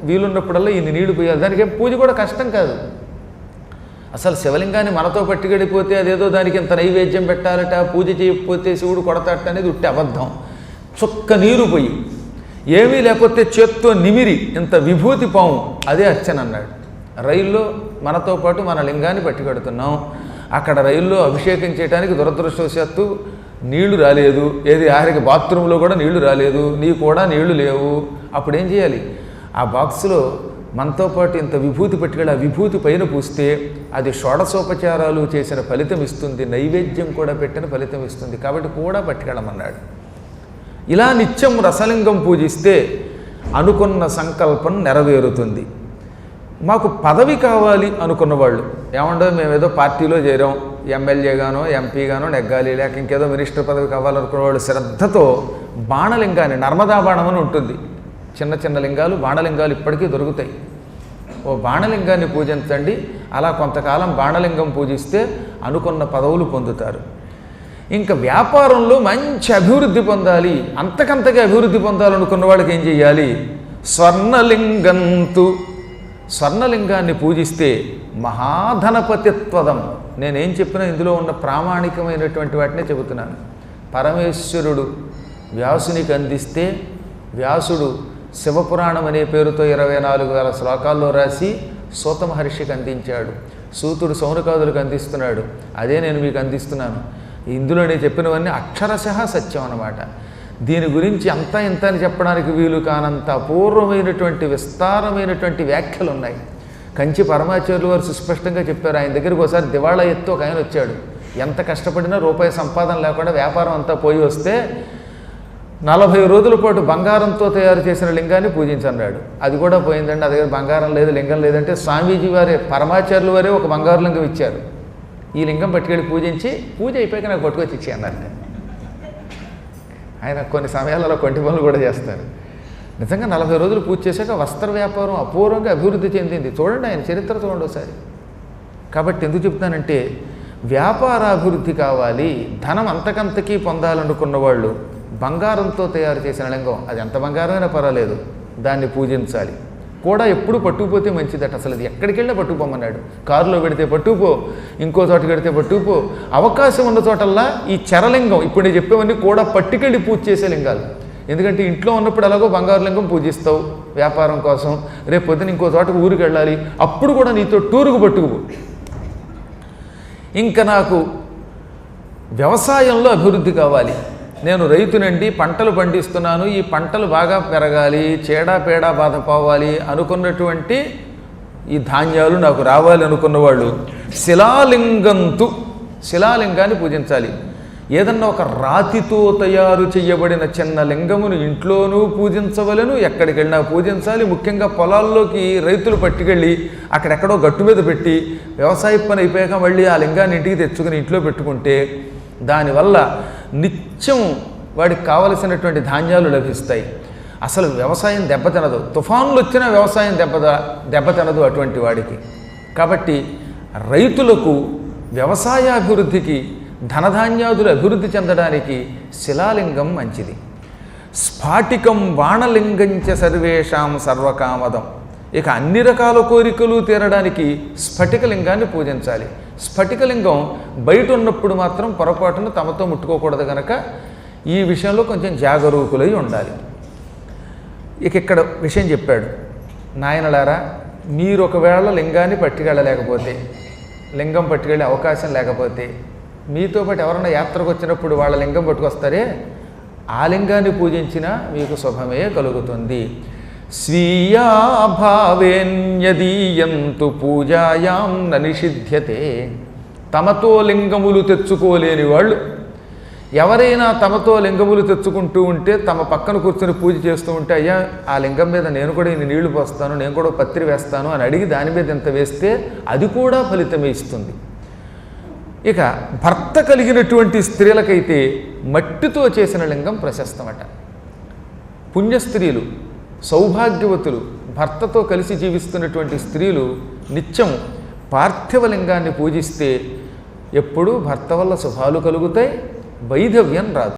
వీలున్నప్పుడల్లా ఇన్ని నీళ్లు పోయాలి. దానికి పూజ కూడా కష్టం కాదు. అసలు శివలింగాన్ని మనతో పట్టుకెళ్ళిపోతే అదేదో దానికి ఇంత నైవేద్యం పెట్టాలట, పూజ చేయకపోతే శివుడు కొడతాట అనేది ఉట్టి అబద్ధం. చుక్క నీరు పోయి ఏమీ లేకపోతే చేత్తో నిమిరి ఇంత విభూతి పాము అదే అర్చన అన్నాడు. రైల్లో మనతో పాటు మన లింగాన్ని పట్టుకెడుతున్నాం. అక్కడ రైల్లో అభిషేకం చేయడానికి దురదృష్టవశాత్తు నీళ్లు రాలేదు. ఏది ఆఖరికి బాత్రూంలో కూడా నీళ్లు రాలేదు, నీ కూడా నీళ్లు లేవు. అప్పుడేం చేయాలి? ఆ బాక్సులో మనతో పాటు ఇంత విభూతి పట్టుకెళ్ళి ఆ విభూతి పైన పూస్తే అది షోడశోపచారాలు చేసిన ఫలితం ఇస్తుంది, నైవేద్యం కూడా పెట్టిన ఫలితం ఇస్తుంది. కాబట్టి కూడా పట్టుకెళ్ళమన్నాడు. ఇలా నిత్యం రసలింగం పూజిస్తే అనుకున్న సంకల్పం నెరవేరుతుంది. మాకు పదవి కావాలి అనుకున్న వాళ్ళు ఏమండో మేమేదో పార్టీలో చేరాం, ఎమ్మెల్యేగానో ఎంపీగానో నెగ్గాలి, లేక ఇంకేదో మినిస్టర్ పదవి కావాలనుకున్న వాళ్ళు శ్రద్ధతో బాణలింగాన్ని, నర్మదా బాణం అని ఉంటుంది, చిన్న చిన్న లింగాలు బాణలింగాలు ఇప్పటికీ దొరుకుతాయి. ఓ బాణలింగాన్ని పూజించండి. అలా కొంతకాలం బాణలింగం పూజిస్తే అనుకున్న పదవులు పొందుతారు. ఇంకా వ్యాపారంలో మంచి అభివృద్ధి పొందాలి, అంతకంతగా అభివృద్ధి పొందాలనుకున్న వాళ్ళకి ఏం చేయాలి? స్వర్ణలింగంతు, స్వర్ణలింగాన్ని పూజిస్తే మహాధనపతిత్వదం. నేనేం చెప్పినా ఇందులో ఉన్న ప్రామాణికమైనటువంటి వాటినే చెబుతున్నాను. పరమేశ్వరుడు వ్యాసునికి అందిస్తే వ్యాసుడు శివపురాణం అనే పేరుతో 24,000 శ్లోకాల్లో రాసి సూత మహర్షికి అందించాడు. సూతుడు సౌనకాదులకు అందిస్తున్నాడు. అదే నేను మీకు అందిస్తున్నాను. ఇందులో నేను చెప్పినవన్నీ అక్షరశః సత్యం అన్నమాట. దీని గురించి అంతా ఇంత అని చెప్పడానికి వీలు కానంత అపూర్వమైనటువంటి విస్తారమైనటువంటి వ్యాఖ్యలు ఉన్నాయి. కంచి పరమాచార్యులు వారు సుస్పష్టంగా చెప్పారు. ఆయన దగ్గరికి ఒకసారి దివాళా ఎత్తు ఒక ఆయన వచ్చాడు. ఎంత కష్టపడినా రూపాయి సంపాదన లేకుండా వ్యాపారం అంతా పోయి వస్తే 40 రోజుల పాటు బంగారంతో తయారు చేసిన లింగాన్ని పూజించన్నాడు. అది కూడా పోయిందండి. నా దగ్గర బంగారం లేదు, లింగం లేదంటే స్వామీజీ వారే, పరమాచార్యులు వారే ఒక బంగారు లింగం ఇచ్చారు. ఈ లింగం పట్టుకెళ్ళి పూజించి పూజ అయిపోయాక నాకు పట్టుకొచ్చి ఇచ్చి అన్నారు. ఆయన కొన్ని సమయాలలో కొంటి పనులు కూడా చేస్తారు. నిజంగా 40 రోజులు పూజ చేశాక వస్త్ర వ్యాపారం అపూర్వంగా అభివృద్ధి చెందింది. చూడండి, ఆయన చరిత్ర చూడండి ఒకసారి. కాబట్టి ఎందుకు చెప్తానంటే, వ్యాపారాభివృద్ధి కావాలి, ధనం అంతకంతకీ పొందాలనుకున్న వాళ్ళు బంగారంతో తయారు చేసిన లింగం, అది ఎంత బంగారమైనా పర్వాలేదు, దాన్ని పూజించాలి. కూడా ఎప్పుడు పట్టుకుపోతే మంచిదట. అసలు అది ఎక్కడికి వెళ్ళినా పట్టుకుపోమన్నాడు. కారులో పెడితే పట్టుకుపో, ఇంకో చోట పెడితే పట్టుకుపో, అవకాశం ఉన్న చోటల్లా ఈ చరలింగం, ఇప్పుడు నేను చెప్పేవన్నీ కూడా పట్టుకెళ్ళి పూజ చేసే లింగాలు. ఎందుకంటే ఇంట్లో ఉన్నప్పుడు ఎలాగో బంగారు లింగం పూజిస్తావు వ్యాపారం కోసం, రేపు పొద్దున ఇంకో చోటకు ఊరికి వెళ్ళాలి, అప్పుడు కూడా నీతో టూరుకు పట్టుకుపో. ఇంకా నాకు వ్యవసాయంలో అభివృద్ధి కావాలి, నేను రైతునండి, పంటలు పండిస్తున్నాను, ఈ పంటలు బాగా పెరగాలి, చీడా బాధ పోవాలి అనుకున్నటువంటి ఈ ధాన్యాలు నాకు రావాలి అనుకున్న వాళ్ళు శిలాలింగంతు, శిలాలింగాన్ని పూజించాలి. ఏదన్నా ఒక రాతితో తయారు చేయబడిన చిన్న లింగమును ఇంట్లోనూ పూజించవలను, ఎక్కడికి వెళ్ళినా పూజించాలి. ముఖ్యంగా పొలాల్లోకి రైతులు పట్టుకెళ్ళి అక్కడెక్కడో గట్టు మీద పెట్టి వ్యవసాయ పని అయిపోయాక మళ్ళీ ఆ లింగాన్ని ఇంటికి తెచ్చుకుని ఇంట్లో పెట్టుకుంటే దానివల్ల నిత్యం వాడికి కావలసినటువంటి ధాన్యాలు లభిస్తాయి. అసలు వ్యవసాయం దెబ్బతినదు, తుఫాన్లు వచ్చినా వ్యవసాయం దెబ్బతినదు అటువంటి వాడికి. కాబట్టి రైతులకు వ్యవసాయాభివృద్ధికి, ధనధాన్యాదులు అభివృద్ధి చెందడానికి శిలాలింగం మంచిది. స్ఫాటికం బాణలింగంచ సర్వేషాం సర్వకామదం. ఇక అన్ని రకాల కోరికలు తీరడానికి స్ఫటికలింగాన్ని పూజించాలి. స్ఫటికలింగం బయట ఉన్నప్పుడు మాత్రం పొరపాటును తమతో ముట్టుకోకూడదు కనుక ఈ విషయంలో కొంచెం జాగరూకులై ఉండాలి. ఇక ఇక్కడ విషయం చెప్పాడు. నాయనలారా, మీరు ఒకవేళ లింగాన్ని పట్టుకెళ్ళలేకపోతే, లింగం పట్టుకెళ్ళే అవకాశం లేకపోతే, మీతో పాటు ఎవరైనా యాత్రకు వచ్చినప్పుడు వాళ్ళ లింగం పట్టుకొస్తారే, ఆ లింగాన్ని పూజించినా మీకు శుభమే కలుగుతుంది. స్వీయాభావేన్యదీయంతు పూజాయాం న నిషిధ్యతే. తమతో లింగములు తెచ్చుకోలేని వాళ్ళు ఎవరైనా తమతో లింగములు తెచ్చుకుంటూ ఉంటే, తమ పక్కన కూర్చొని పూజ చేస్తూ ఉంటే, అయ్యా ఆ లింగం మీద నేను కూడా ఇన్ని నీళ్లు పోస్తాను, నేను కూడా పత్రి వేస్తాను అని అడిగి దాని మీద ఎంత వేస్తే అది కూడా ఫలితమే ఇస్తుంది. ఇక భర్త కలిగినటువంటి స్త్రీలకైతే మట్టితో చేసిన లింగం ప్రశస్తమట. పుణ్యస్త్రీలు, సౌభాగ్యవతులు, భర్తతో కలిసి జీవిస్తున్నటువంటి స్త్రీలు నిత్యం పార్థివలింగాన్ని పూజిస్తే ఎప్పుడూ భర్త వల్ల శుభాలు కలుగుతాయి, వైధవ్యం రాదు.